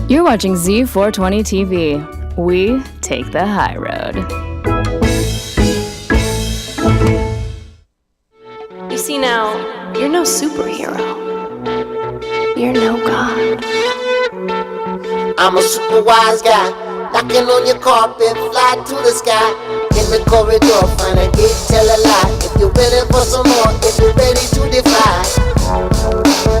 You're watching Z420 TV. We take the high road. You see now, you're no superhero. You're no god. I'm a super wise guy, knocking on your carpet, fly to the sky. In the corridor, find a gate, tell a lie. If you're ready for some more, if you're ready to defy.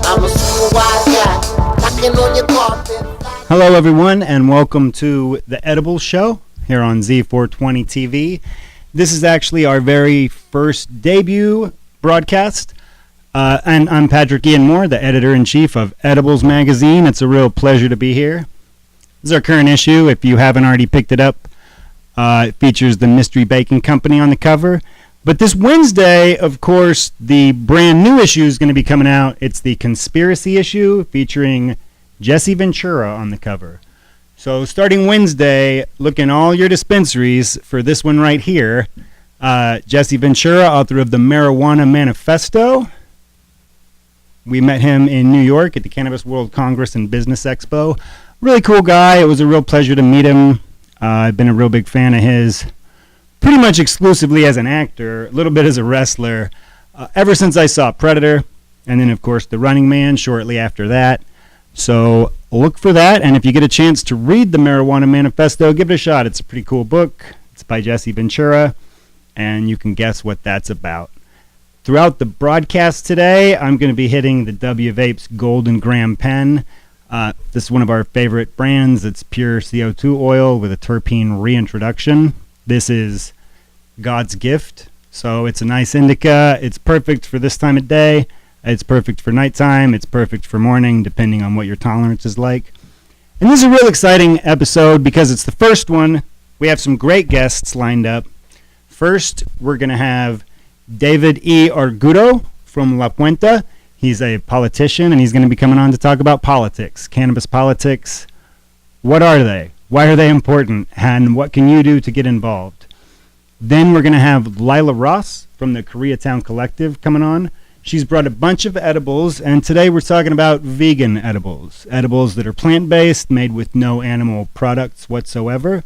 I'm a super wise guy, knocking on your carpet. Hello everyone and welcome to the Edibles Show here on Z420 TV. This is actually our very first debut broadcast. And I'm Patrick Ian Moore, the editor-in-chief of Edibles Magazine. It's a real pleasure to be here. This is our current issue. If you haven't already picked it up, it features the Mystery Baking Company on the cover. But this Wednesday, of course, the brand new issue is going to be coming out. It's the Conspiracy issue featuring Jesse Ventura on the cover. So starting Wednesday, look in all your dispensaries for this one right here. Jesse Ventura, author of the Marijuana Manifesto. We met him in New York at the Cannabis World Congress and Business Expo. Really cool guy. It was a real pleasure to meet him. I've been a real big fan of his, pretty much exclusively as an actor, a little bit as a wrestler, ever since I saw Predator, and then of course The Running Man shortly after that. So look for that, and if you get a chance to read the Marijuana Manifesto, give it a shot. It's a pretty cool book. It's by Jesse Ventura, and you can guess what that's about. Throughout the broadcast today, I'm going to be hitting the W Vapes Golden Gram Pen. This is one of our favorite brands. It's pure CO2 oil with a terpene reintroduction. This is God's gift, so it's a nice indica. It's perfect for this time of day. It's perfect for nighttime. It's perfect for morning, depending on what your tolerance is like. And this is a real exciting episode because it's the first one. We have some great guests lined up. First, we're going to have David E. Argudo from La Puente. He's a politician, and he's going to be coming on to talk about politics, cannabis politics. What are they? Why are they important? And what can you do to get involved? Then we're going to have Lila Ross from the Koreatown Collective coming on. She's brought a bunch of edibles, and today we're talking about vegan edibles. Edibles that are plant-based, made with no animal products whatsoever.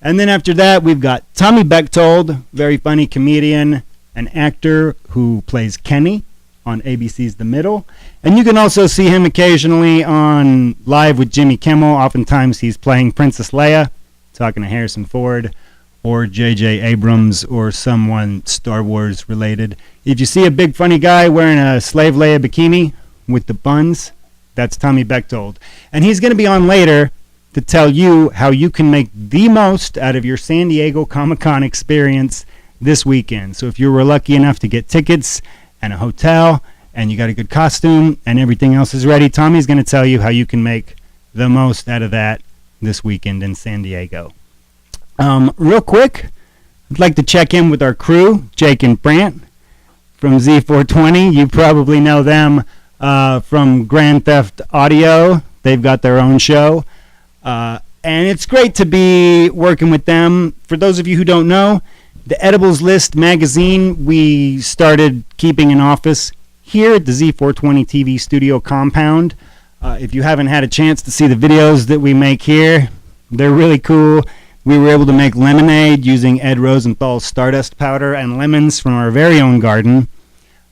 And then after that, we've got Tommy Bechtold, very funny comedian, an actor who plays Kenny on ABC's The Middle. And you can also see him occasionally on Live with Jimmy Kimmel. Oftentimes he's playing Princess Leia, talking to Harrison Ford, or J.J. Abrams, or someone Star Wars related. If you see a big funny guy wearing a Slave Leia bikini with the buns, that's Tommy Bechtold. And he's going to be on later to tell you how you can make the most out of your San Diego Comic-Con experience this weekend. So if you were lucky enough to get tickets and a hotel and you got a good costume and everything else is ready, Tommy's going to tell you how you can make the most out of that this weekend in San Diego. Real quick, I'd like to check in with our crew, Jake and Brant from Z420. You probably know them from Grand Theft Audio. They've got their own show. And it's great to be working with them. For those of you who don't know, the Edibles List magazine, we started keeping an office here at the Z420 TV studio compound. If you haven't had a chance to see the videos that we make here, they're really cool. We were able to make lemonade using Ed Rosenthal's Stardust powder and lemons from our very own garden.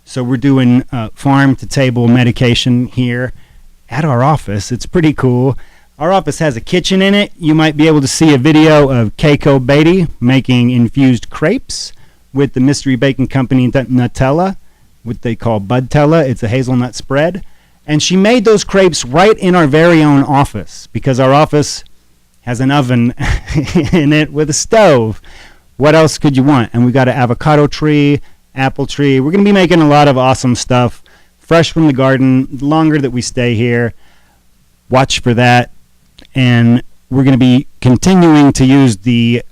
So we're doing farm-to-table medication here at our office. It's pretty cool. Our office has a kitchen in it. You might be able to see a video of Keiko Beatty making infused crepes with the Mystery Baking Company Nutella, what they call Budtella. It's a hazelnut spread. And she made those crepes right in our very own office because our office has an oven in it with a stove. What else could you want? And we got an avocado tree, apple tree. We're going to be making a lot of awesome stuff, fresh from the garden, the longer that we stay here. Watch for that. And we're going to be continuing to use the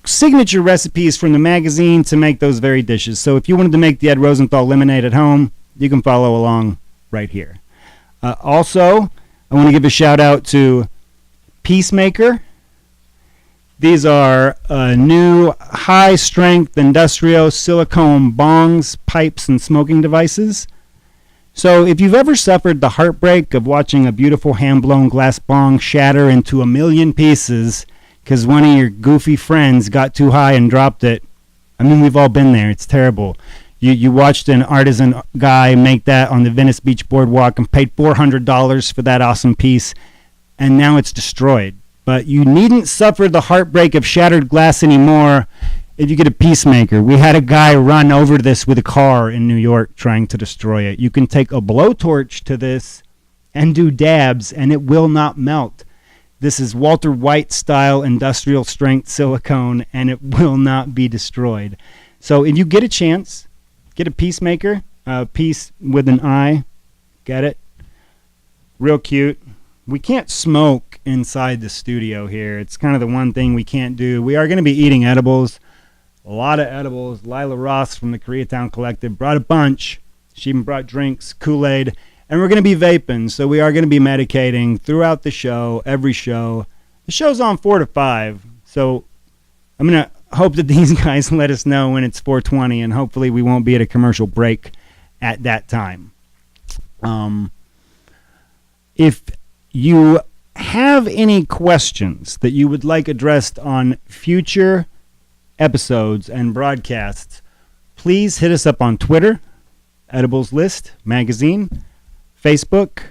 signature recipes from the magazine to make those very dishes. So if you wanted to make the Ed Rosenthal lemonade at home, you can follow along right here. Also, I want to give a shout out to Peacemaker. These are new high-strength industrial silicone bongs, pipes, and smoking devices. So if you've ever suffered the heartbreak of watching a beautiful hand-blown glass bong shatter into a million pieces because one of your goofy friends got too high and dropped it, I mean, we've all been there. It's terrible. You watched an artisan guy make that on the Venice Beach boardwalk and paid $400 for that awesome piece, and now it's destroyed. But you needn't suffer the heartbreak of shattered glass anymore if you get a peacemaker. We had a guy run over this with a car in New York trying to destroy it. You can take a blowtorch to this and do dabs, and it will not melt. This is Walter White style industrial strength silicone, and it will not be destroyed. So if you get a chance, get a peacemaker, peace with an I. Get it? Real cute. We can't smoke inside the studio here. It's kind of the one thing we can't do. We are going to be eating edibles. A lot of edibles. Lila Ross from the Koreatown Collective brought a bunch. She even brought drinks, Kool-Aid. And we're going to be vaping, so we are going to be medicating throughout the show, every show. The show's on 4 to 5, so I'm going to hope that these guys let us know when it's 4:20, and hopefully we won't be at a commercial break at that time. If you have any questions that you would like addressed on future episodes and broadcasts, please hit us up on Twitter, Edibles List Magazine, Facebook,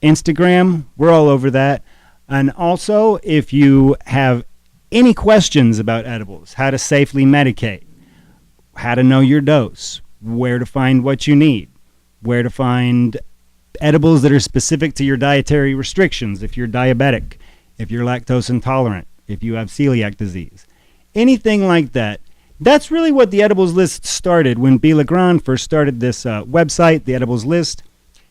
Instagram. We're all over that. And also, if you have any questions about edibles, how to safely medicate, how to know your dose, where to find what you need, where to find edibles that are specific to your dietary restrictions, if you're diabetic, if you're lactose intolerant, if you have celiac disease, anything like that. That's really what the Edibles List started when B. Legrand first started this website, the Edibles List.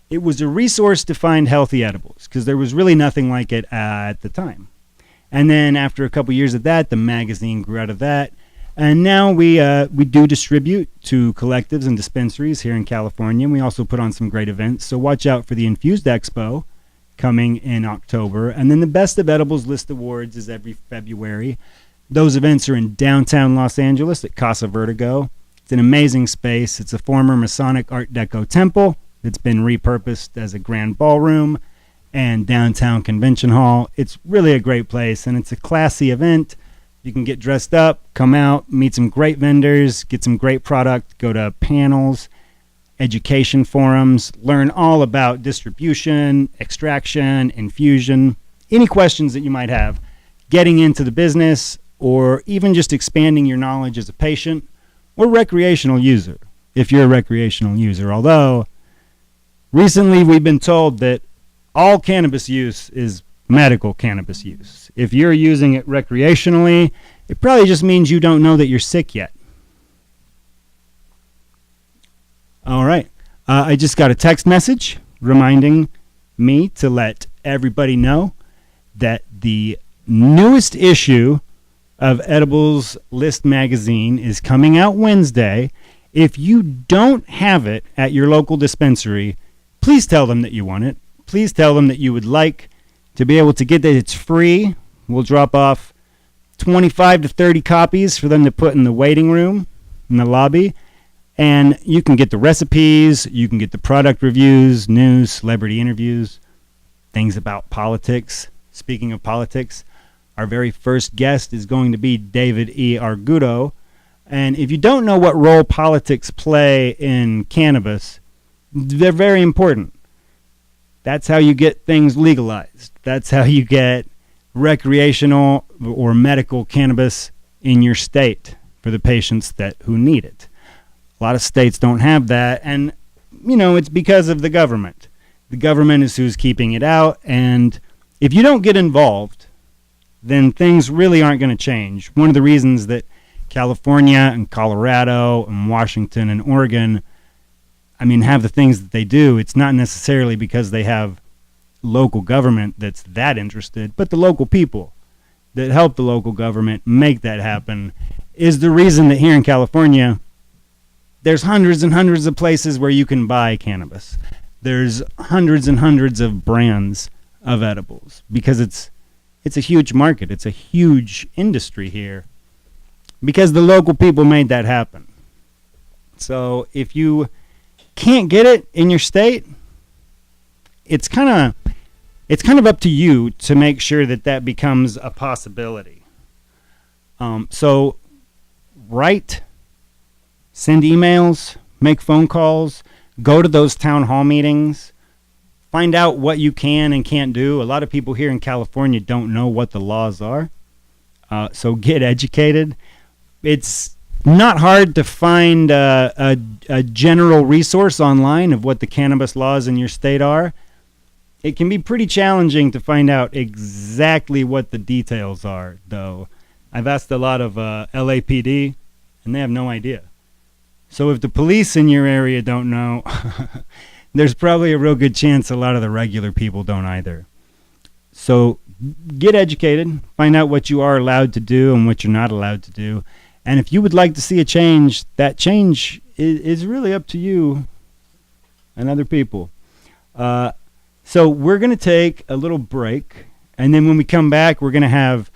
It was a resource to find healthy edibles because there was really nothing like it at the time. And then after a couple years of that, the magazine grew out of that. And now we do distribute to collectives and dispensaries here in California. We also put on some great events. So watch out for the Infused Expo coming in October. And then the Best of Edibles List Awards is every February. Those events are in downtown Los Angeles at Casa Vertigo. It's an amazing space. It's a former Masonic Art Deco temple. It's been repurposed as a grand ballroom and downtown convention hall. It's really a great place, and it's a classy event. You can get dressed up, come out, meet some great vendors, get some great product, go to panels, education forums, learn all about distribution, extraction, infusion, any questions that you might have, getting into the business, or even just expanding your knowledge as a patient or recreational user, if you're a recreational user. Although recently we've been told that all cannabis use is medical cannabis use. If you're using it recreationally, it probably just means you don't know that you're sick yet. All right. I just got a text message reminding me to let everybody know that the newest issue of Edibles List magazine is coming out Wednesday. If you don't have it at your local dispensary, please tell them that you want it. Please tell them that you would like to be able to get that. It's free. We'll drop off 25 to 30 copies for them to put in the waiting room, in the lobby. And you can get the recipes, you can get the product reviews, news, celebrity interviews, things about politics. Speaking of politics, our very first guest is going to be David E. Argudo. And if you don't know what role politics play in cannabis, they're very important. That's how you get things legalized. That's how you get recreational or medical cannabis in your state for the patients who need it. A lot of states don't have that, and it's because of the government. The government is who's keeping it out, and if you don't get involved, then things really aren't going to change. One of the reasons that California and Colorado and Washington and Oregon have the things that they do, it's not necessarily because they have local government that's that interested, but the local people that help the local government make that happen is the reason that here in California, there's hundreds and hundreds of places where you can buy cannabis. There's hundreds and hundreds of brands of edibles because it's a huge market. It's a huge industry here because the local people made that happen. So if you can't get it in your state, it's kind of up to you to make sure that becomes a possibility. So write, send emails, make phone calls, go to those town hall meetings, find out what you can and can't do. A lot of people here in California don't know what the laws are. So get educated. It's not hard to find a general resource online of what the cannabis laws in your state are. It can be pretty challenging to find out exactly what the details are, though. I've asked a lot of LAPD, and they have no idea. So if the police in your area don't know, there's probably a real good chance a lot of the regular people don't either. So get educated, find out what you are allowed to do and what you're not allowed to do. And if you would like to see a change, that change is really up to you and other people. So we're going to take a little break. And then when we come back, we're going to have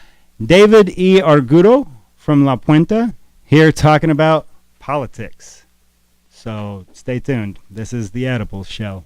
David E. Argudo from La Puente here talking about politics. So stay tuned. This is The Edibles Show.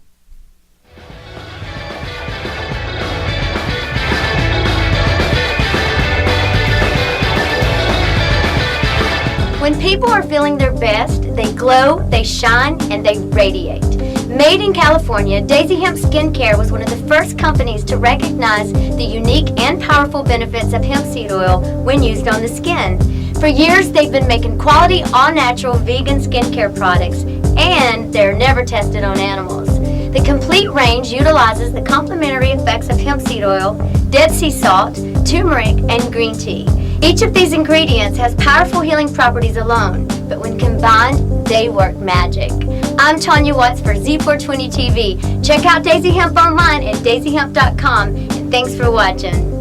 When people are feeling their best, they glow, they shine, and they radiate. Made in California, Daisy Hemp Skincare was one of the first companies to recognize the unique and powerful benefits of hemp seed oil when used on the skin. For years, they've been making quality, all-natural, vegan skincare products, and they're never tested on animals. The complete range utilizes the complementary effects of hemp seed oil, Dead Sea salt, turmeric, and green tea. Each of these ingredients has powerful healing properties alone, but when combined, they work magic. I'm Tanya Watts for Z420 TV. Check out Daisy Hemp online at daisyhemp.com, and thanks for watching.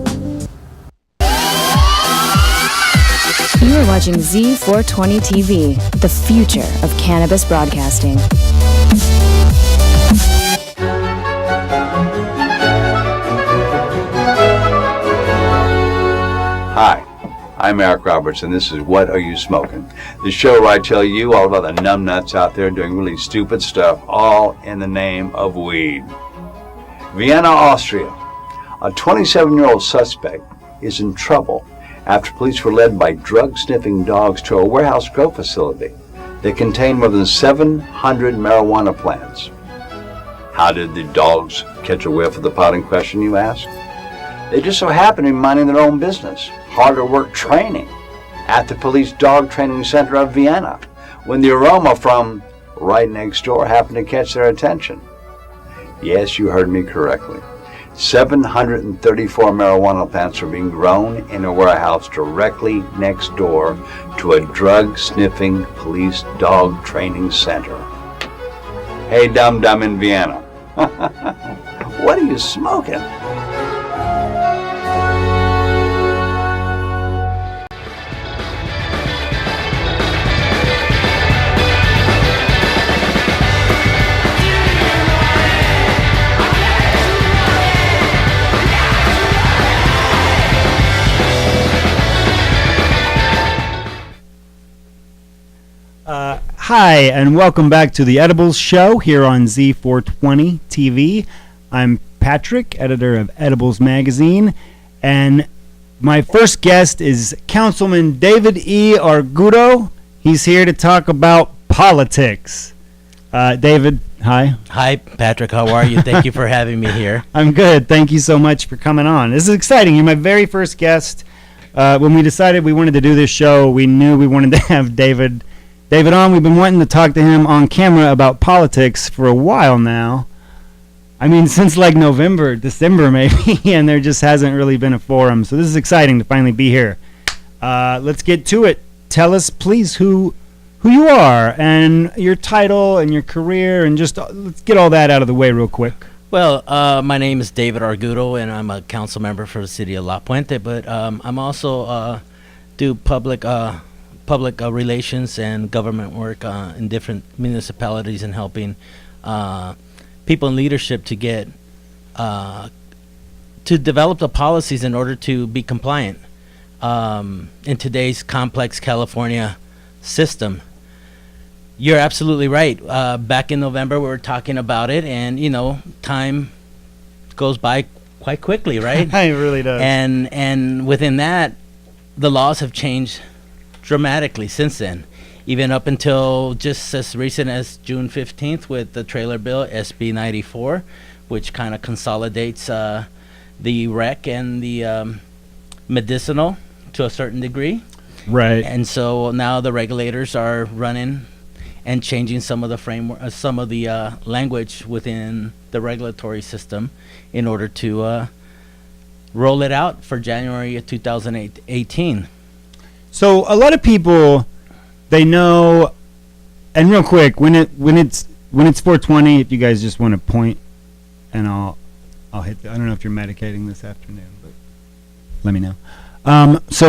You are watching Z420 TV, the future of cannabis broadcasting. Hi, I'm Eric Roberts, and this is What Are You Smoking? The show where I tell you all about the numbnuts out there doing really stupid stuff, all in the name of weed. Vienna, Austria. A 27-year-old suspect is in trouble after police were led by drug-sniffing dogs to a warehouse grow facility that contained more than 700 marijuana plants. How did the dogs catch a whiff of the pot in question, you ask? They just so happened to be minding their own business, harder work training at the police dog training center of Vienna, when the aroma from right next door happened to catch their attention. Yes, you heard me correctly. 734 marijuana plants are being grown in a warehouse directly next door to a drug-sniffing police dog training center. Hey, dum-dum in Vienna. What are you smoking? Hi, and welcome back to the Edibles Show here on Z420 TV. I'm Patrick, editor of Edibles Magazine, and my first guest is Councilman David E. Argudo. He's here to talk about politics. David, hi. Hi, Patrick. How are you? Thank you for having me here. I'm good. Thank you so much for coming on. This is exciting. You're my very first guest. When we decided we wanted to do this show, we knew we wanted to have David on. We've been wanting to talk to him on camera about politics for a while now. I mean, since like November, December maybe, and there just hasn't really been a forum. So this is exciting to finally be here. Let's get to it. Tell us, please, who you are and your title and your career, and just let's get all that out of the way real quick. Well, my name is David Argudo, and I'm a council member for the city of La Puente, but I'm also do public relations and government work in different municipalities and helping people in leadership to get to develop the policies in order to be compliant in today's complex California system. You're absolutely right. Back in November, we were talking about it, and time goes by quite quickly, right? It really does. And within that, the laws have changed dramatically since then. Even up until just as recent as June 15th with the trailer bill SB 94, which kind of consolidates the rec and the medicinal to a certain degree. Right. And so now the regulators are running and changing some of the framework, some of the language within the regulatory system in order to roll it out for January of 2018. So a lot of people, they know, and real quick, when it's 420, if you guys just want to point, and I'll hit. I don't know if you're medicating this afternoon, but let me know. So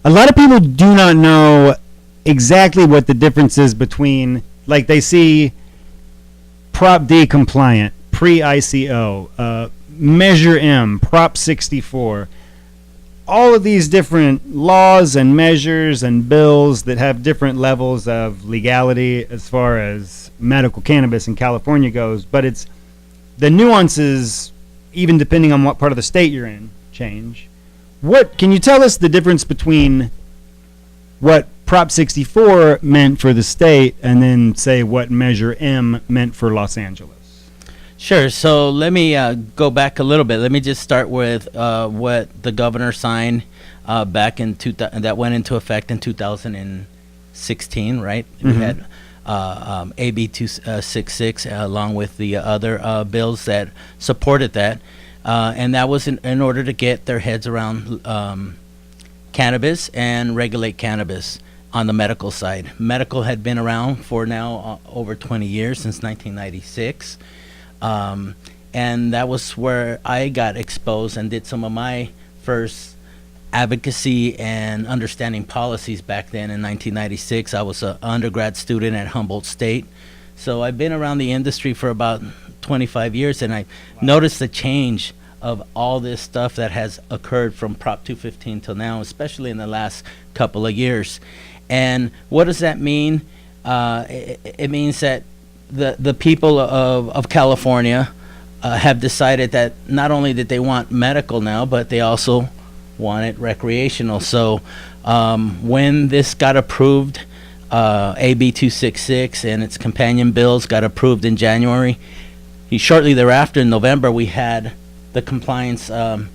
a lot of people do not know exactly what the difference is between, like, they see Prop D compliant, pre-ICO, Measure M, Prop 64, all of these different laws and measures and bills that have different levels of legality as far as medical cannabis in California goes, but it's the nuances, even depending on what part of the state you're in, change. What can you tell us the difference between what Prop 64 meant for the state and then say what Measure M meant for Los Angeles? Sure. So let me go back a little bit. Let me just start with what the governor signed back in that went into effect in 2016, right? Mm-hmm. We had AB 266 along with the other bills that supported that, and that was in order to get their heads around cannabis and regulate cannabis on the medical side. Medical had been around for now over 20 years, since 1996. And that was where I got exposed and did some of my first advocacy and understanding policies back then in 1996. I was an undergrad student at Humboldt State. So I've been around the industry for about 25 years, and I noticed the change of all this stuff that has occurred from Prop 215 till now, especially in the last couple of years. And what does that mean? It means that the people of California have decided that not only did they want medical now, but they also want it recreational. So when this got approved, AB 266 and its companion bills got approved in January, shortly thereafter in November we had the compliance, the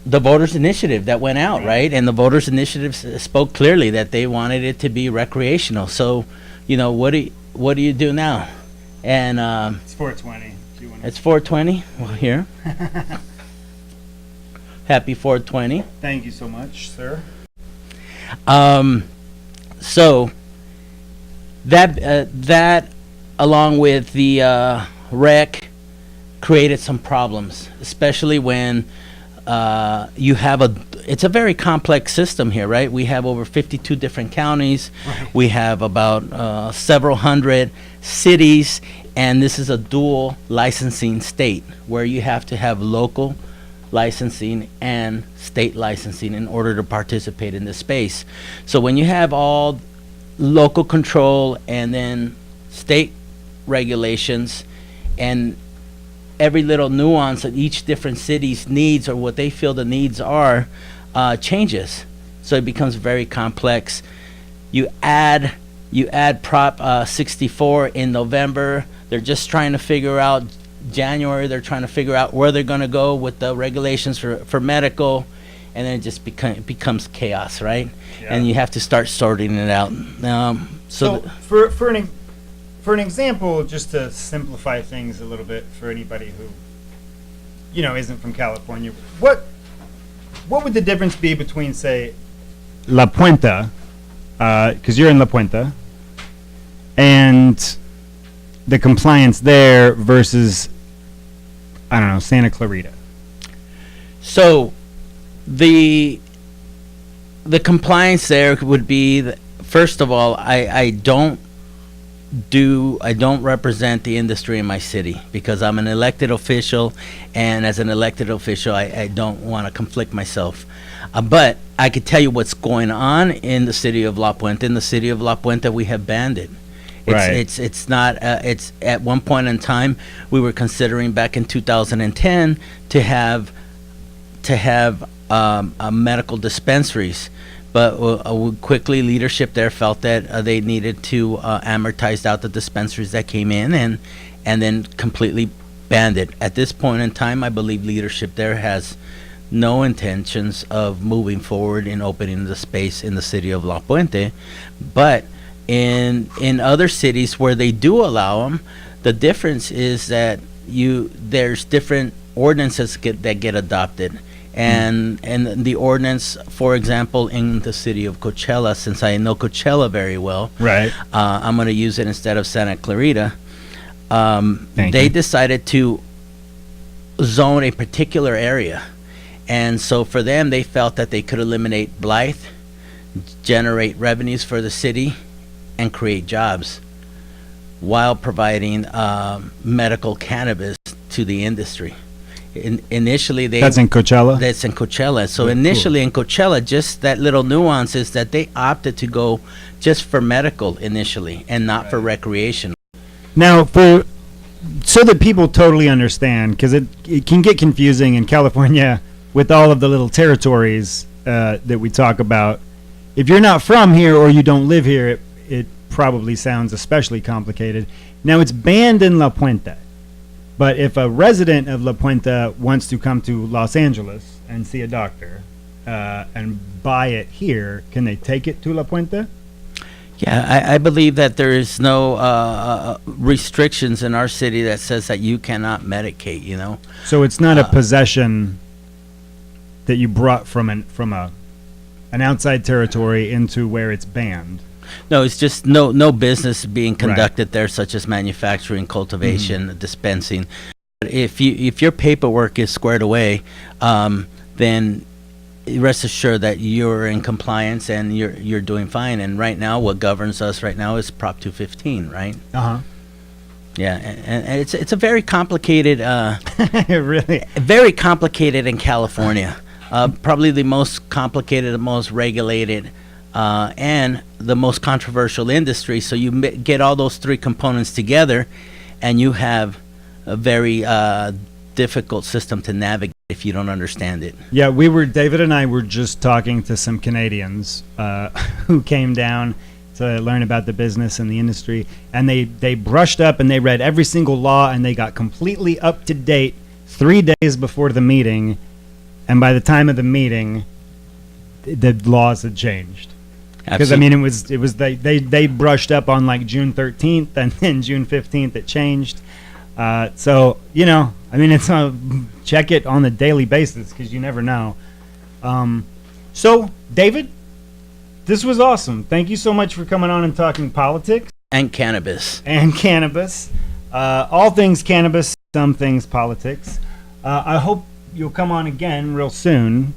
voters initiative that went out, right? And the voters initiative spoke clearly that they wanted it to be recreational. So, what do you do now? And It's 420. it's 420. Well, here. Happy 420. Thank you so much, sir. So that along with the rec created some problems, especially when you have it's a very complex system here, right? We have over 52 different counties. Right. We have about several hundred cities, and this is a dual licensing state where you have to have local licensing and state licensing in order to participate in this space. So when you have all local control and then state regulations, and every little nuance of each different city's needs or what they feel the needs are changes. So it becomes very complex. You add Prop 64 in November. They're just trying to figure out January. They're trying to figure out where they're going to go with the regulations for medical, and then it just becomes chaos, right? Yeah. And you have to start sorting it out. So for an example, just to simplify things a little bit for anybody who isn't from California, what would the difference be between, say, La Puente, because you're in La Puente, and the compliance there versus, I don't know, Santa Clarita? So the compliance there would be first of all, I don't don't represent the industry in my city because I'm an elected official, and as an elected official, I don't want to conflict myself. But I could tell you what's going on in the city of La Puente. In the city of La Puente, we have banned it. It's not. It's at one point in time we were considering back in 2010 to have medical dispensaries. But quickly, leadership there felt that they needed to amortize out the dispensaries that came in and then completely banned it. At this point in time, I believe leadership there has no intentions of moving forward in opening the space in the city of La Puente. But in other cities where they do allow them, the difference is that there's different ordinances that get adopted. And the ordinance, for example, in the city of Coachella, since I know Coachella very well, Right. I'm going to use it instead of Santa Clarita. Thank They you. decided to zone a particular area, and so for them, they felt that they could eliminate Blythe, generate revenues for the city, and create jobs, while providing medical cannabis to the industry. Initially, That's in Coachella? That's in Coachella. So Cool. initially in Coachella, just that little nuance is that they opted to go just for medical initially and not for recreational. Now, so that people totally understand, because it can get confusing in California with all of the little territories that we talk about. If you're not from here or you don't live here, it probably sounds especially complicated. Now, it's banned in La Puente. But if a resident of La Puente wants to come to Los Angeles and see a doctor and buy it here, can they take it to La Puente? Yeah, I believe that there is no restrictions in our city that says that you cannot medicate, you know. So it's not a possession that you brought from an outside territory into where it's banned. No, it's just no business being conducted there, such as manufacturing, cultivation, dispensing. But if your paperwork is squared away, then rest assured that you're in compliance and you're doing fine. And right now, what governs us right now is Prop 215, right? Yeah, and it's a very complicated, Really? very complicated in California. Probably the most complicated, the most regulated, and the most controversial industry. So you get all those three components together, and you have a very difficult system to navigate if you don't understand it. Yeah, David and I were just talking to some Canadians who came down to learn about the business and the industry, and they brushed up and they read every single law, and they got completely up to date 3 days before the meeting, and by the time of the meeting, the laws had changed. Because I mean, it was they brushed up on like June 13th, and then June 15th it changed. So you know, I mean, it's check it on a daily basis because you never know. So David, this was awesome. Thank you so much for coming on and talking politics and cannabis. All things cannabis, some things politics. I hope you'll come on again real soon.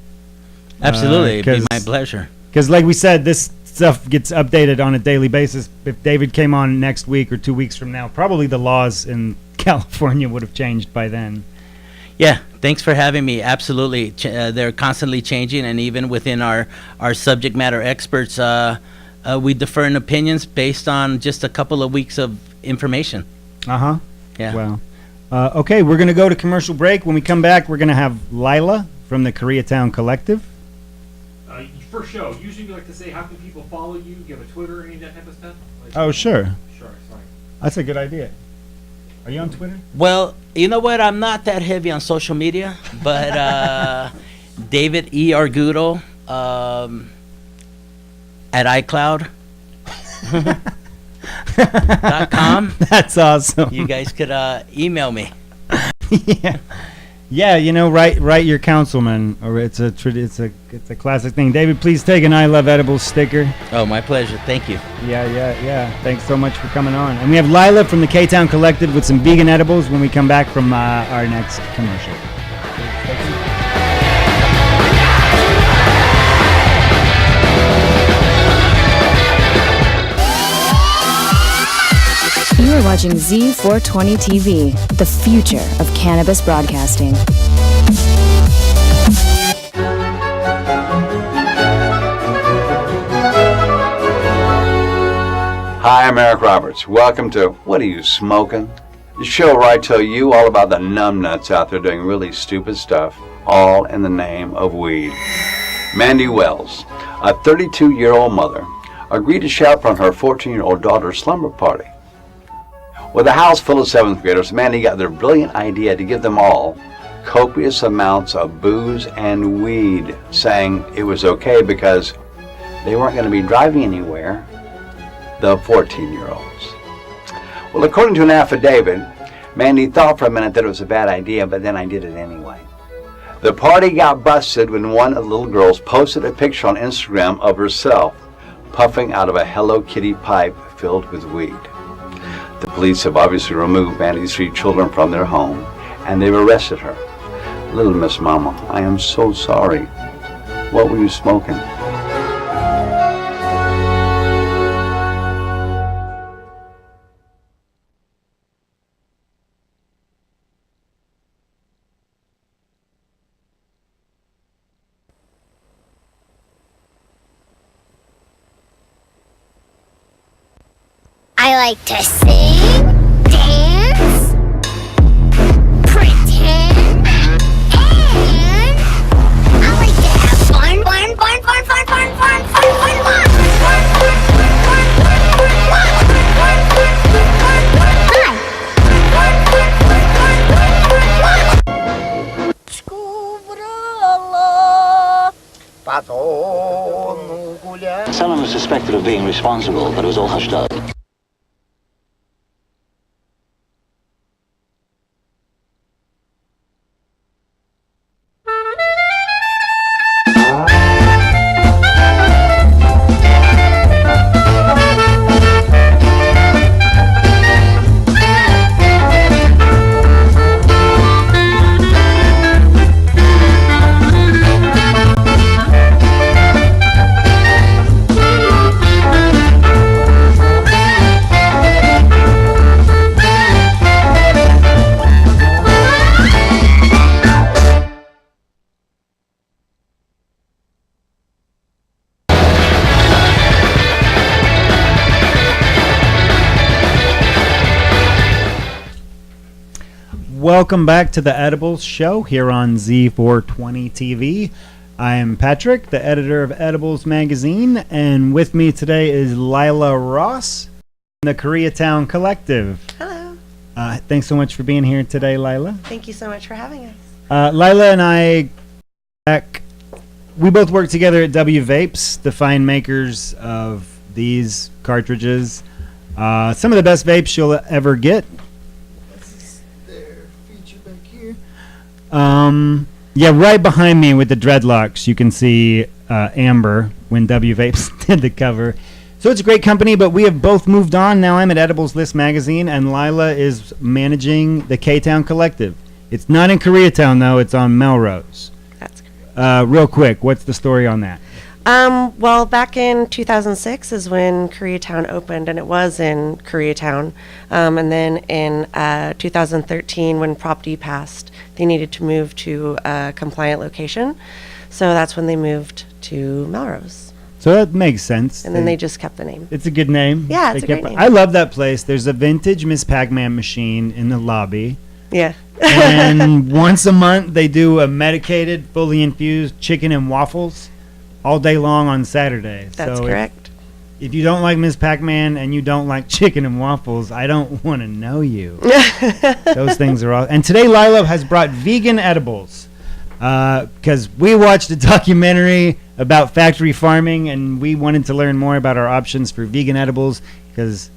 Absolutely, it'd be my pleasure. Because like we said, this stuff gets updated on a daily basis. If David came on next week or 2 weeks from now, probably the laws in California would have changed by then. Yeah, thanks for having me. Absolutely. They're constantly changing, and even within our subject matter experts, we defer in opinions based on just a couple of weeks of information. Uh-huh. Yeah. Well, okay, we're going to go to commercial break. When we come back, we're going to have Lila from the Koreatown Collective. For show, usually we like to say, how can people follow you? Do you have a Twitter or any of that type of stuff? Oh, sure. Sure, sorry. That's a good idea. Are you on Twitter? Well, you know what? I'm not that heavy on social media, but David E. Argudo at iCloud.com. That's awesome. You guys could email me. Yeah, you know, write your councilman, or it's a classic thing. David, please take an I Love Edibles sticker. Oh, my pleasure. Thank you. Yeah. Thanks so much for coming on. And we have Lila from the K-Town Collective with some vegan edibles when we come back from our next commercial. are watching Z420 TV, the future of cannabis broadcasting. Hi, I'm Eric Roberts. Welcome to What Are You Smoking? The show where I tell you all about the numbnuts out there doing really stupid stuff, all in the name of weed. Mandy Wells, a 32-year-old mother, agreed to chaperone her 14-year-old daughter's slumber party. With a house full of 7th graders, Mandy got their brilliant idea to give them all copious amounts of booze and weed, saying it was okay because they weren't going to be driving anywhere, the 14-year-olds. Well, according to an affidavit, Mandy thought for a minute that it was a bad idea, but then I did it anyway. The party got busted when one of the little girls posted a picture on Instagram of herself puffing out of a Hello Kitty pipe filled with weed. The police have obviously removed Mandy's 3 children from their home, and they've arrested her. Little Miss Mama, I am so sorry. What were you smoking? I like to sing, dance, pretend, and I like to have fun. Someone was suspected of being responsible, but it was all hushed up. Welcome back to the Edibles Show here on Z420 TV. I am Patrick, the editor of Edibles Magazine, and with me today is Lila Ross from the Koreatown Collective. Hello. Thanks so much for being here today, Lila. Thank you so much for having us. Lila and I, we both work together at W Vapes, the fine makers of these cartridges. Some of the best vapes you'll ever get. Yeah, right behind me with the dreadlocks, you can see Amber when W Vapes did the cover. So it's a great company, but we have both moved on. Now I'm at Edibles List Magazine, and Lila is managing the K-Town Collective. It's not in Koreatown, though. It's on Melrose. That's correct. Real quick, what's the story on that? Well, back in 2006 is when Koreatown opened, and it was in Koreatown. And then in 2013, when Prop D passed, they needed to move to a compliant location. So that's when they moved to Melrose. So that makes sense. And then they just kept the name. It's a good name. Yeah, it's a great name. I love that place. There's a vintage Miss Pac-Man machine in the lobby. Yeah. And once a month, they do a medicated, fully infused chicken and waffles all day long on Saturday. That's correct. If you don't like Miss Pac-Man and you don't like chicken and waffles, I don't want to know you. Those things are all. And today, Lila has brought vegan edibles because we watched a documentary about factory farming, and we wanted to learn more about our options for vegan edibles because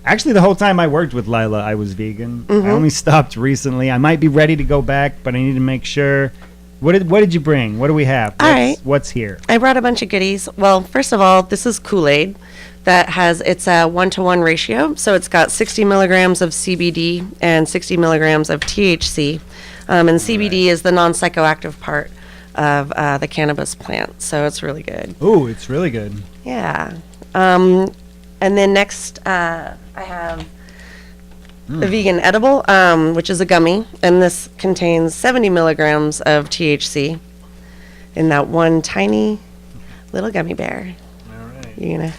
actually the whole time I worked with Lila, I was vegan. Mm-hmm. I only stopped recently. I might be ready to go back, but I need to make sure. What did you bring? What do we have? What's here? I brought a bunch of goodies. Well, first of all, this is Kool-Aid that it's a 1-to-1 ratio. So it's got 60 milligrams of CBD and 60 milligrams of THC. And CBD is the non-psychoactive part of the cannabis plant. So it's really good. Ooh, it's really good. Yeah. And then next, I have a vegan edible, which is a gummy, and this contains 70 milligrams of THC in that one tiny little gummy bear. All right. You gonna?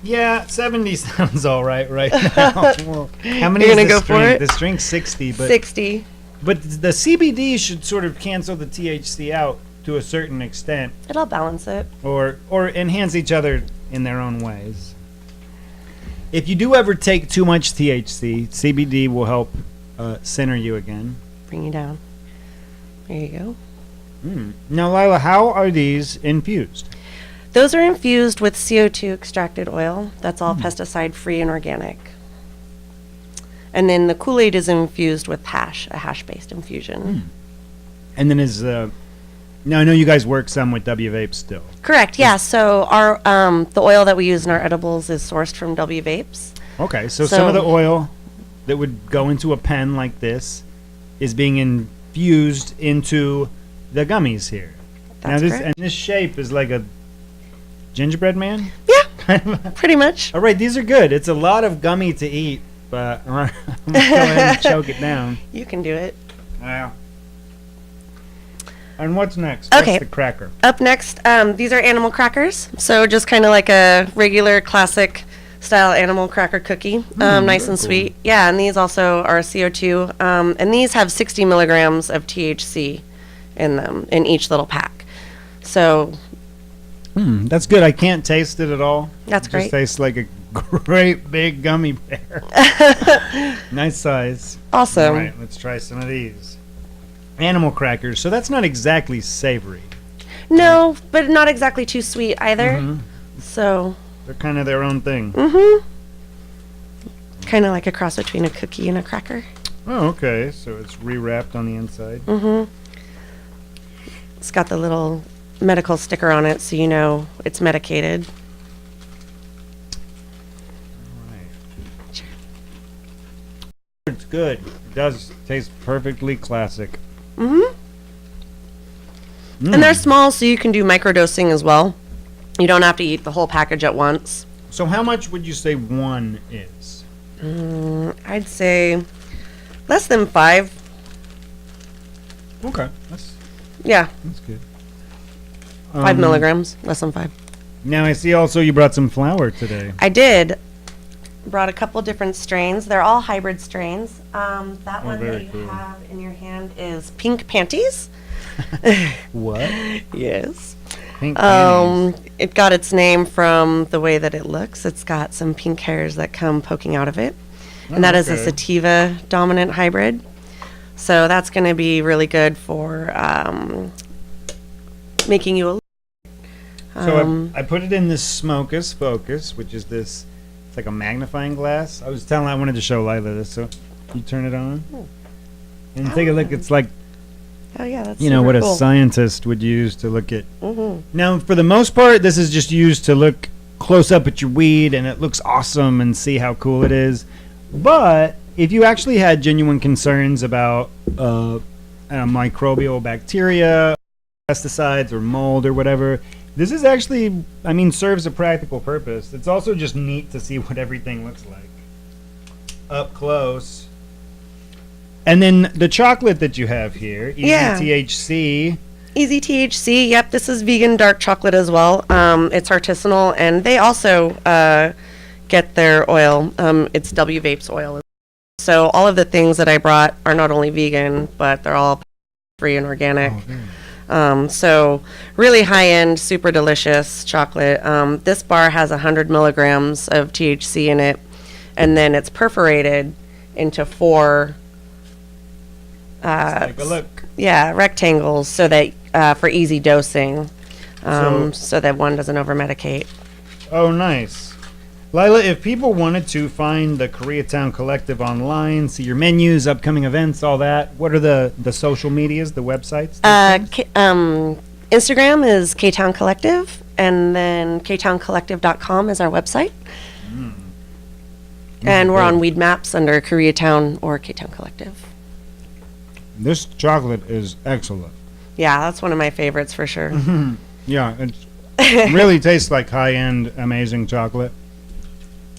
Yeah, 70 sounds all right now. Well, how many You're is gonna go this for drink? it? This drink's 60, but 60. But the CBD should sort of cancel the THC out to a certain extent, It'll balance it. or enhance each other in their own ways. If you do ever take too much THC, CBD will help center you again. Bring you down. There you go. Now, Lila, how are these infused? Those are infused with CO2 extracted oil. That's all pesticide free and organic. And then the Kool-Aid is infused with hash, a hash-based infusion. And then now I know you guys work some with W-Vape still. Correct. Yeah. So our the oil that we use in our edibles is sourced from W Vapes. Okay, so some of the oil that would go into a pen like this is being infused into the gummies here. That's now correct. And this shape is like a gingerbread man? Yeah. Pretty much. All right, these are good. It's a lot of gummy to eat, but I'm going to go ahead and choke it down. You can do it. Wow. And what's next? Okay. What's the cracker? Up next, these are animal crackers. So just kind of like a regular classic style animal cracker cookie. Nice and sweet. Yeah, and these also are CO2. And these have 60 milligrams of THC in them, in each little pack. So That's good. I can't taste it at all. That's It great. just tastes like a great big gummy bear. Nice size. Awesome. All right, let's try some of these. Animal crackers. So that's not exactly savory. no, but not exactly too sweet either. So They're kind of their own thing. kind of like a cross between a cookie and a cracker. Oh, okay. So it's rewrapped on the inside. It's got the little medical sticker on it, so you know it's medicated. It's good. It does taste perfectly classic. And they're small, so you can do microdosing as well. You don't have to eat the whole package at once. So how much would you say one is? I'd say less than 5. Okay. Yeah, That's good. 5 milligrams, less than 5. Now I see also you brought some flour today. I did. Brought a couple different strains. They're all hybrid strains. That one very that you cool. have in your hand is Pink Panties. What? Yes. Pink panties. It got its name from the way that it looks. It's got some pink hairs that come poking out of it. And that is a okay. sativa dominant hybrid. So that's going to be really good for making you a So I put it in this Smokus Focus, which is this, it's like a magnifying glass. I wanted to show Lila this, so you turn it on. And take a look, it's like, Oh yeah, that's you know, super what a cool. scientist would use to look at. Now, for the most part, this is just used to look close up at your weed, and it looks awesome and see how cool it is. But if you actually had genuine concerns about microbial bacteria, pesticides, or mold or whatever, this is actually, serves a practical purpose. It's also just neat to see what everything looks like up close. And then the chocolate that you have here, Easy Yeah. THC. Easy THC. Yep, this is vegan dark chocolate as well. It's artisanal, and they also get their oil. It's W Vapes oil. So all of the things that I brought are not only vegan, but they're all free and organic. So really high-end, super delicious chocolate. This bar has 100 milligrams of THC in it, and then it's perforated into 4 Take a look. rectangles so that for easy dosing, So- so that one doesn't over-medicate. Oh, nice. Lila, if people wanted to find the Koreatown Collective online, see your menus, upcoming events, all that, what are the social medias, the websites? Instagram is K-Town Collective, and then ktowncollective.com is our website. And we're on Weed Maps under Koreatown or K-Town Collective. This chocolate is excellent. Yeah, that's one of my favorites for sure. Yeah, it really tastes like high-end, amazing chocolate.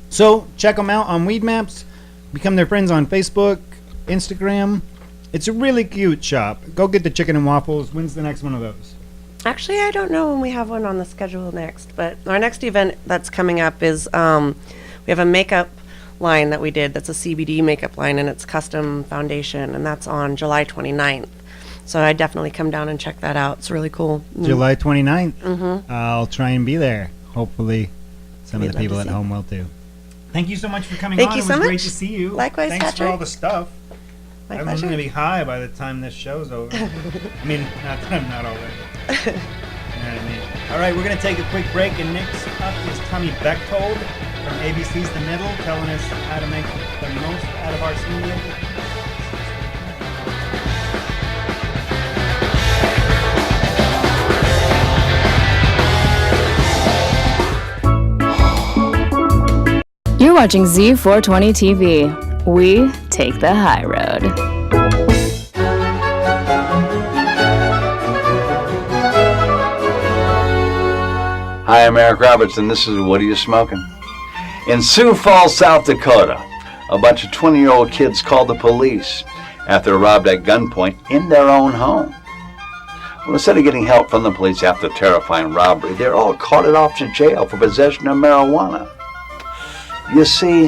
So check them out on Weed Maps. become their friends on Facebook, Instagram. It's a really cute shop. Go get the chicken and waffles. When's the next one of those? Actually, I don't know when we have one on the schedule next, but our next event that's coming up is we have a makeup line that we did that's a CBD makeup line, and it's custom foundation, and that's on July 29th. So I definitely come down and check that out. It's really cool. July 29th. Mm-hmm. I'll try and be there. Hopefully some We'd of the love people to at see. home will too. Thank you so much for coming Thank on. you It so was great much. to see you. Likewise, Thanks for Patrick. all the stuff. My I'm pleasure. going to be high by the time this show's over. I mean, not that I'm not already. You know what I mean? All right, we're going to take a quick break, and next up is Tommy Bechtold from ABC's The Middle, telling us how to make the most out of our San Diego. You're watching Z420 TV. We take the high road. Hi, I'm Eric Roberts, and this is What Are You Smoking? In Sioux Falls, South Dakota, a bunch of 20-year-old kids called the police after they robbed at gunpoint in their own home. Well, instead of getting help from the police after the terrifying robbery, they're all carted off to jail for possession of marijuana. You see,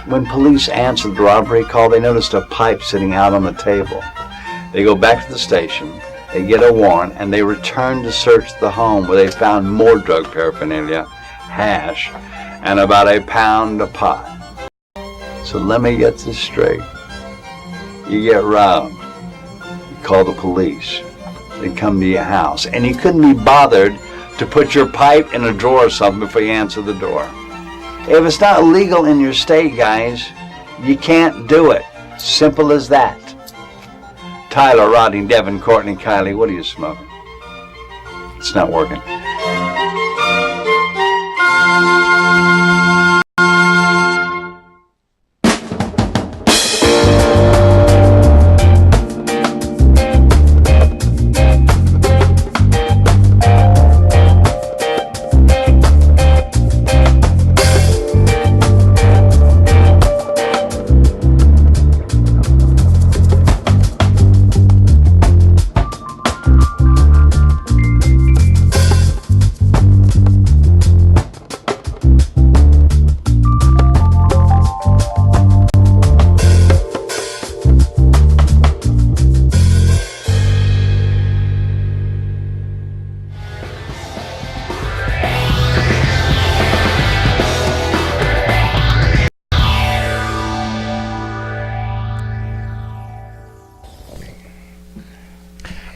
when police answered the robbery call, they noticed a pipe sitting out on the table. They go back to the station, they get a warrant, and they return to search the home where they found more drug paraphernalia, hash, and about a pound of pot. So let me get this straight. You get robbed, you call the police, they come to your house, and you couldn't be bothered to put your pipe in a drawer or something before you answer the door. If it's not legal in your state, guys, you can't do it. Simple as that. Tyler, Rodney, Devin, Courtney, Kylie, what are you smoking? It's not working.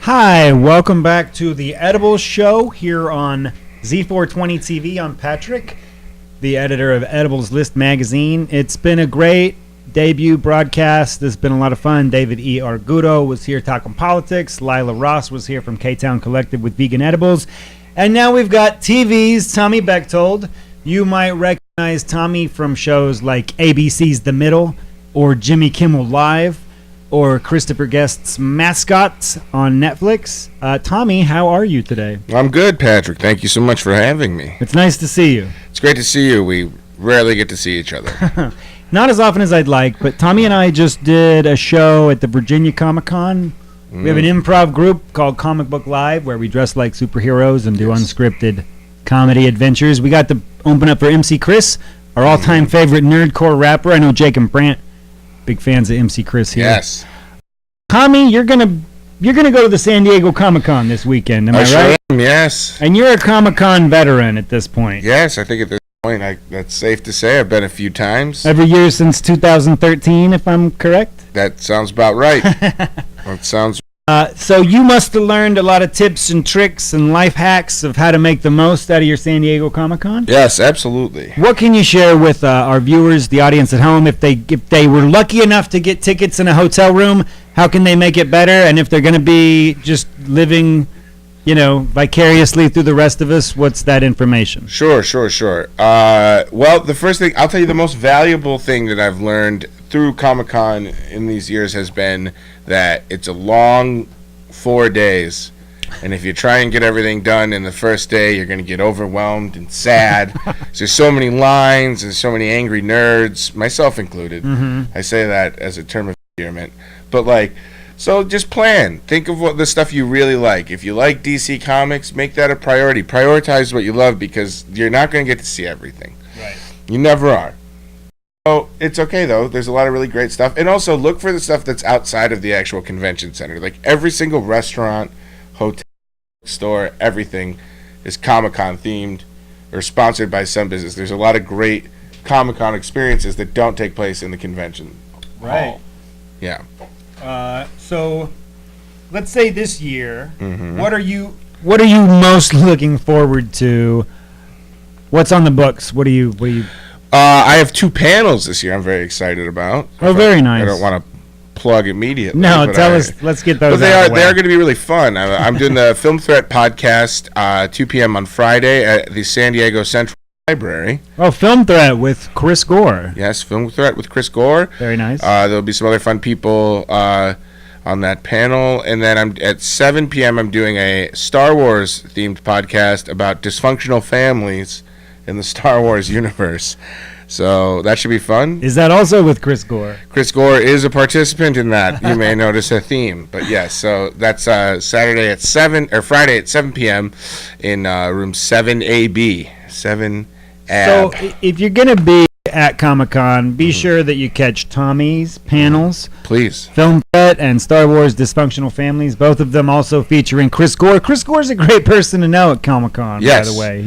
Hi, welcome back to the Edibles Show here on Z420 TV. I'm Patrick, the editor of Edibles List magazine. It's been a great debut broadcast. It's been a lot of fun. David E. Argudo was here talking politics. Lila Ross was here from K-Town Collective with Vegan Edibles. And now we've got TV's Tommy Bechtold. You might recognize Tommy from shows like ABC's The Middle or Jimmy Kimmel Live, or Christopher Guest's Mascots on Netflix. Tommy, how are you today? I'm good, Patrick. Thank you so much for having me. It's nice to see you. It's great to see you. We rarely get to see each other. Not as often as I'd like, but Tommy and I just did a show at the Virginia Comic-Con. We have an improv group called Comic Book Live where we dress like superheroes and do unscripted comedy adventures. We got to open up for MC Chris, our all-time favorite nerdcore rapper. I know Jake and Brant, big fans of MC Chris here. Yes. Tommy, you're gonna go to the San Diego Comic-Con this weekend, am I sure right? am, yes. And you're a Comic-Con veteran at this point. Yes, I think at this point that's safe to say. I've been a few times. Every year since 2013, if I'm correct? That sounds about right. That sounds. So you must have learned a lot of tips and tricks and life hacks of how to make the most out of your San Diego Comic-Con? Yes, absolutely. What can you share with our viewers, the audience at home, if they were lucky enough to get tickets in a hotel room, how can they make it better? And if they're going to be just living, vicariously through the rest of us, what's that information? Sure. Well, the first thing, I'll tell you the most valuable thing that I've learned through Comic-Con in these years has been that it's a long 4 days. And if you try and get everything done in the first day, you're going to get overwhelmed and sad. There's so many lines and so many angry nerds, myself included. I say that as a term of endearment. But, like, so just plan. Think of what the stuff you really like. If you like DC Comics, make that a priority. Prioritize what you love because you're not going to get to see everything. Right. You never are. So it's okay, though. There's a lot of really great stuff. And also look for the stuff that's outside of the actual convention center. Like every single restaurant, hotel, store, everything is Comic-Con themed or sponsored by some business. There's a lot of great Comic-Con experiences that don't take place in the convention hall. Yeah. So, let's say this year, Mhm. what are you most looking forward to? What's on the books? What do you? I have 2 panels this year I'm very excited about. Oh, very nice. I don't want to plug immediately. No, but tell us. Let's get those. But they out are of the way. going to be really fun. I'm doing the Film Threat podcast 2 p.m. on Friday at the San Diego Central Library. Oh, Film Threat with Chris Gore. Yes, Film Threat with Chris Gore. Very nice. There'll be some other fun people on that panel, and then I'm at 7 p.m. I'm doing a Star Wars themed podcast about dysfunctional families in the Star Wars universe. So that should be fun. Is that also with Chris Gore? Chris Gore is a participant in that. You may notice a theme, but yes. So that's Friday at 7 p.m. in room 7AB. 7 AB. So if you're gonna be at Comic-Con, be sure that you catch Tommy's panels. Please. Film Threat and Star Wars Dysfunctional Families, both of them also featuring Chris Gore. Chris Gore's a great person to know at Comic-Con, Yes. by the way.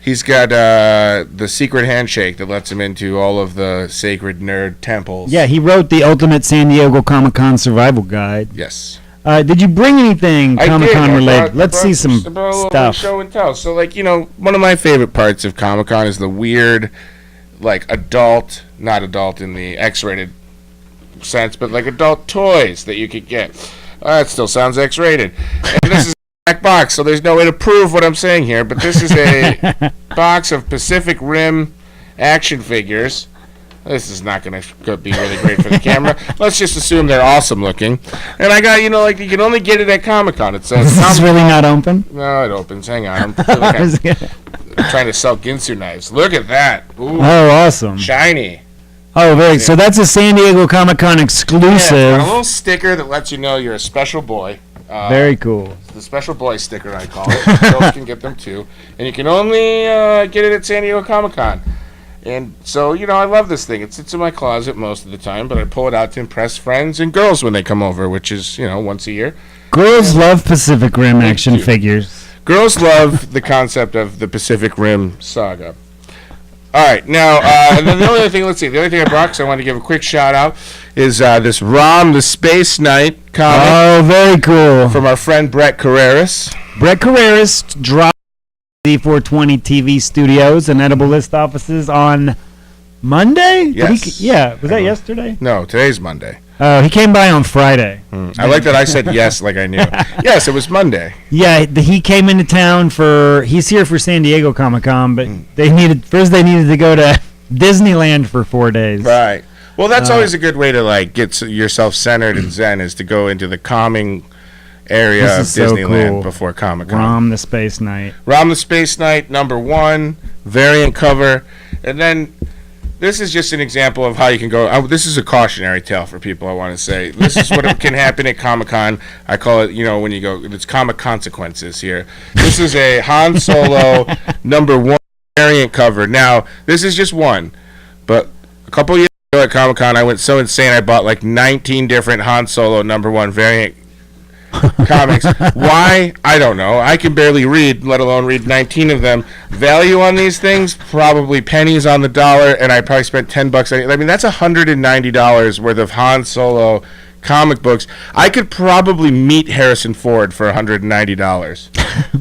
He's got the secret handshake that lets him into all of the sacred nerd temples. Yeah, he wrote the Ultimate San Diego Comic-Con Survival Guide. Yes. Did you bring anything I did. Comic-Con related? I brought Let's see some a little stuff. show and tell. So, like, one of my favorite parts of Comic-Con is the weird, like, not adult in the X-rated sense, but like adult toys that you could get. That still sounds X-rated. And this is a black box, so there's no way to prove what I'm saying here, but this is a box of Pacific Rim action figures. This is not going to be really great for the camera. Let's just assume they're awesome looking. And I got, like, you can only get it at Comic-Con. It says... Is this really not open? No, it opens. Hang on. I'm trying to sell Ginsu knives. Look at that. Ooh, oh, awesome. shiny. Oh, very. So that's a San Diego Comic-Con exclusive. Yeah, a little sticker that lets you know you're a special boy. Very cool. The special boy sticker, I call it. Girls can get them too. And you can only get it at San Diego Comic-Con. And so, I love this thing. It sits in my closet most of the time, but I pull it out to impress friends and girls when they come over, which is, once a year. Girls love Pacific Rim action figures. Girls love the concept of the Pacific Rim saga. All right, now, and then the only other thing I brought, because I wanted to give a quick shout out, is this Rom the Space Knight comic. Oh, very cool. From our friend Brett Carreras. Brett Carreras dropped Z420 TV studios and Edible List offices on Monday? Yes. Was that yesterday? No, today's Monday. He came by on Friday. I like that I said yes like I knew. Yes, it was Monday. Yeah, he came into town he's here for San Diego Comic-Con, but they needed to go to Disneyland for 4 days. Right. Well, that's always a good way to, like, get yourself centered and zen, is to go into the calming area of Disneyland before Comic-Con. Rom the Space Knight. Rom the Space Knight, #1, variant cover. And then this is just an example of how you can go. This is a cautionary tale for people, I want to say. This is what can happen at Comic-Con. I call it, when you go, it's comic consequences here. This is a Han Solo #1 variant cover. Now, this is just one, but a couple years ago at Comic-Con, I went so insane I bought like 19 different Han Solo #1 variant comics. Why? I don't know. I can barely read, let alone read 19 of them. Value on these things, probably pennies on the dollar, and I probably spent $10 on it. I mean, that's $190 worth of Han Solo comic books. I could probably meet Harrison Ford for $190.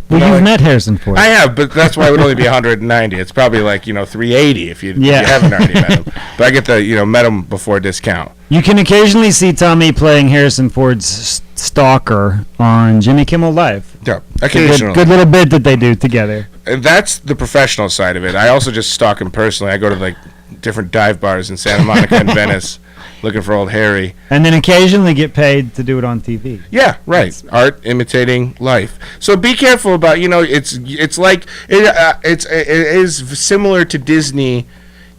Well, you've met Harrison Ford. I have, but that's why it would only be $190. It's probably like, $380 if you haven't already met him. But I get the, met him before discount. You can occasionally see Tommy playing Harrison Ford's stalker on Jimmy Kimmel Live. Yeah, occasionally. Good little bit that they do together. And that's the professional side of it. I also just stalk him personally. I go to, like, different dive bars in Santa Monica and Venice, looking for old Harry. And then occasionally get paid to do it on TV. Yeah, right. Art imitating life. So be careful about, it's like it is similar to Disney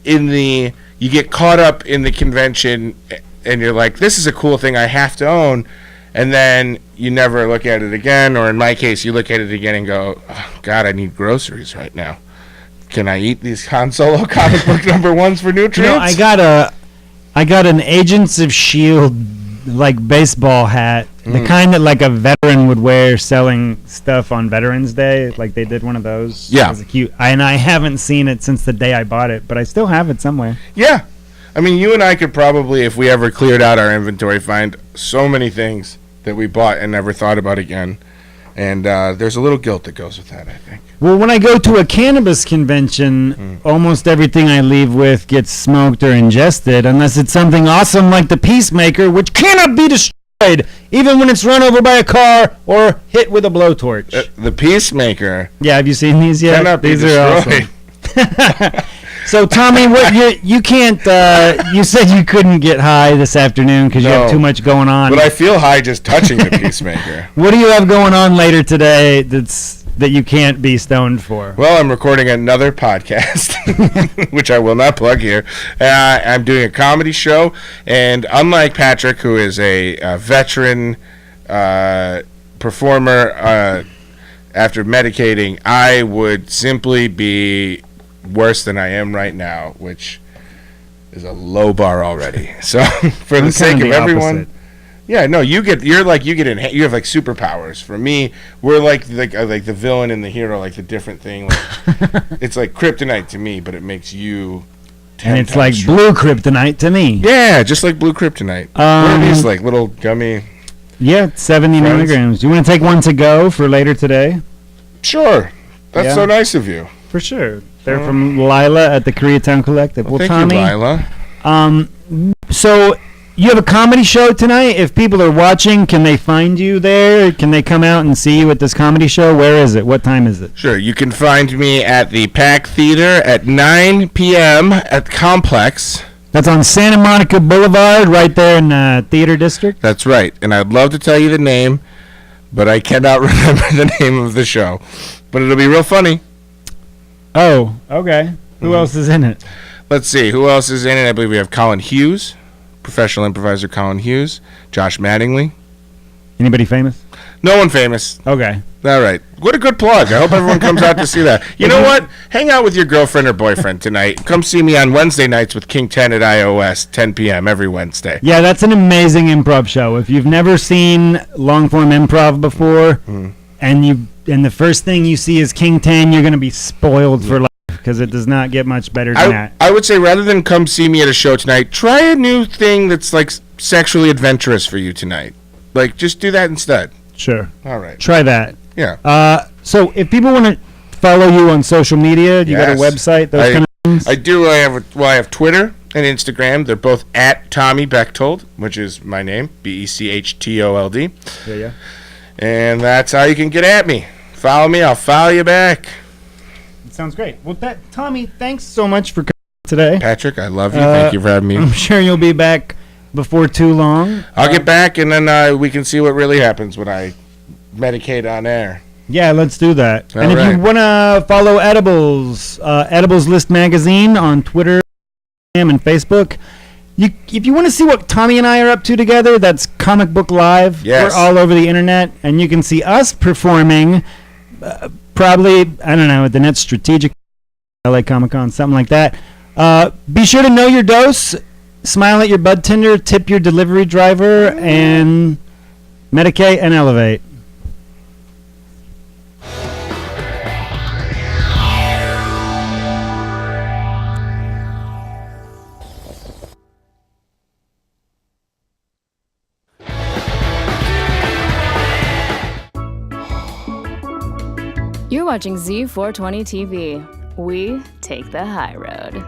in the you get caught up in the convention and you're like, this is a cool thing I have to own, and then you never look at it again, or in my case, you look at it again and go, oh, God, I need groceries right now. Can I eat these Han Solo comic book number ones for nutrients? I got an Agents of S.H.I.E.L.D. like baseball hat, the kind that like a veteran would wear selling stuff on Veterans Day. Like they did one of those. Yeah. It was cute. And I haven't seen it since the day I bought it, but I still have it somewhere. Yeah. I mean, you and I could probably, if we ever cleared out our inventory, find so many things that we bought and never thought about again. And there's a little guilt that goes with that, I think. Well, when I go to a cannabis convention, almost everything I leave with gets smoked or ingested, unless it's something awesome like the Peacemaker, which cannot be destroyed, even when it's run over by a car or hit with a blowtorch. The Peacemaker? Yeah, have you seen these yet? Cannot be destroyed. Are awesome. So, Tommy, what you can't, you said you couldn't get high this afternoon because you have too much going on. But I feel high just touching the Peacemaker. What do you have going on later today that you can't be stoned for? Well, I'm recording another podcast, which I will not plug here. I'm doing a comedy show, and unlike Patrick, who is a veteran performer, after medicating, I would simply be worse than I am right now, which is a low bar already. So, for the sake of everyone. Opposite. Yeah, no, you have like superpowers. For me, we're like the villain and the hero, like the different thing. Like, it's like kryptonite to me, but it makes you. And it's like blue kryptonite to me. Yeah, just like blue kryptonite. What are these, like little gummy? Yeah, 70 milligrams. Do you want to take one to go for later today? Sure. That's so nice of you. For sure. They're from Lila at the Koreatown Collective. Well, thank Tommy, you, Lila. So you have a comedy show tonight. If people are watching, can they find you there? Can they come out and see you at this comedy show? Where is it? What time is it? Sure. You can find me at the Pack Theater at 9 p.m. at Complex. That's on Santa Monica Boulevard, right there in the Theater District? That's right. And I'd love to tell you the name, but I cannot remember the name of the show. But it'll be real funny. Oh, okay. Who else is in it? Let's see. Who else is in it? I believe we have Colin Hughes, professional improviser Colin Hughes, Josh Mattingly. Anybody famous? No one famous. Okay. All right. What a good plug. I hope everyone comes out to see that. You know what? Hang out with your girlfriend or boyfriend tonight. Come see me on Wednesday nights with King 10 at iOS, 10 p.m. every Wednesday. Yeah, that's an amazing improv show. If you've never seen long-form improv before, and the first thing you see is King 10, you're going to be spoiled for life because it does not get much better than that. I would say rather than come see me at a show tonight, try a new thing that's like sexually adventurous for you tonight. Like, just do that instead. Sure. All right. Try that. Yeah. So if people want to follow you on social media, do you got a website, those kind of things? I do. I have Twitter and Instagram. They're both at Tommy Bechtold, which is my name, Bechtold. Yeah. And that's how you can get at me. Follow me, I'll follow you back. Sounds great. Well, Tommy, thanks so much for coming today. Patrick, I love you. Thank you for having me. I'm sure you'll be back before too long. I'll get back, and then we can see what really happens when I medicate on air. Yeah, let's do that. All and right. if you want to follow Edibles, Edibles List Magazine on Twitter and Facebook, if you want to see what Tommy and I are up to together, that's Comic Book Live. Yes. We're all over the internet, and you can see us performing probably, I don't know, at the next Strategic, LA Comic-Con, something like that. Be sure to know your dose, smile at your bud tender, tip your delivery driver, and medicate and elevate. You're watching Z420 TV. We take the high road.